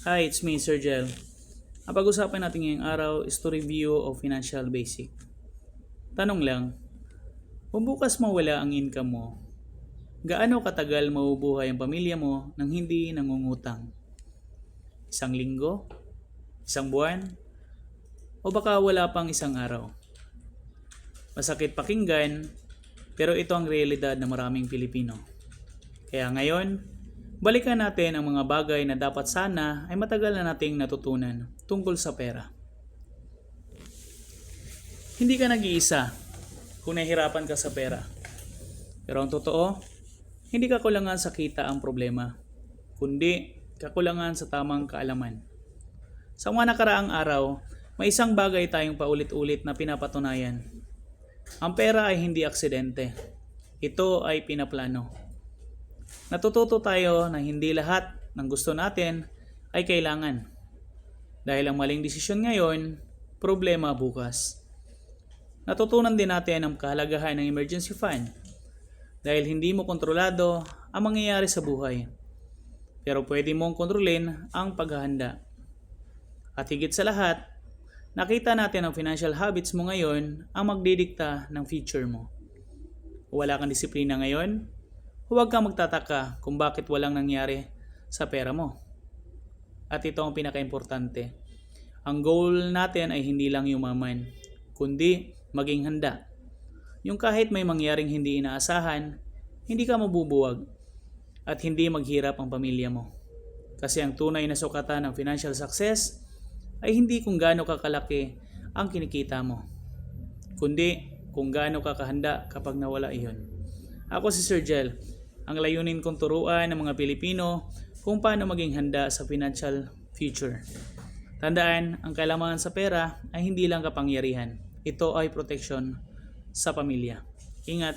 Hi, it's me, Sir Gel. Ang pag-usapan natin ngayong araw is to review of financial basic. Tanong lang, kung bukas mawala ang income mo, gaano katagal mabubuhay ang pamilya mo nang hindi nangungutang? Isang linggo? Isang buwan? O baka wala pang isang araw? Masakit pakinggan, pero ito ang realidad ng maraming Pilipino. Kaya ngayon, balikan natin ang mga bagay na dapat sana ay matagal na nating natutunan tungkol sa pera. Hindi ka nag-iisa kung nahihirapan ka sa pera. Pero ang totoo, hindi kakulangan sa kita ang problema, kundi kakulangan sa tamang kaalaman. Sa mga nakaraang araw, may isang bagay tayong paulit-ulit na pinapatunayan. Ang pera ay hindi aksidente. Ito ay pinaplano. Natututo tayo na hindi lahat ng gusto natin ay kailangan. Dahil ang maling desisyon ngayon, problema bukas. Natutunan din natin ang kahalagahan ng emergency fund. Dahil hindi mo kontrolado ang mangyayari sa buhay. Pero pwede mong kontrolin ang paghahanda. At higit sa lahat, nakita natin ang financial habits mo ngayon ang magdidikta ng future mo. Kung wala kang disiplina ngayon, huwag kang magtataka kung bakit walang nangyari sa pera mo. At ito ang pinaka-importante. Ang goal natin ay hindi lang yumaman, kundi maging handa. Yung kahit may mangyaring hindi inaasahan, hindi ka mabubuwag at hindi maghirap ang pamilya mo. Kasi ang tunay na sukatan ng financial success ay hindi kung gaano kakalaki ang kinikita mo, kundi kung gaano ka kahanda kapag nawala iyon. Ako si Sir Gel. Ang layunin kong turuan ng mga Pilipino kung paano maging handa sa financial future. Tandaan, ang kailangan sa pera ay hindi lang kapangyarihan. Ito ay protection sa pamilya. Ingat!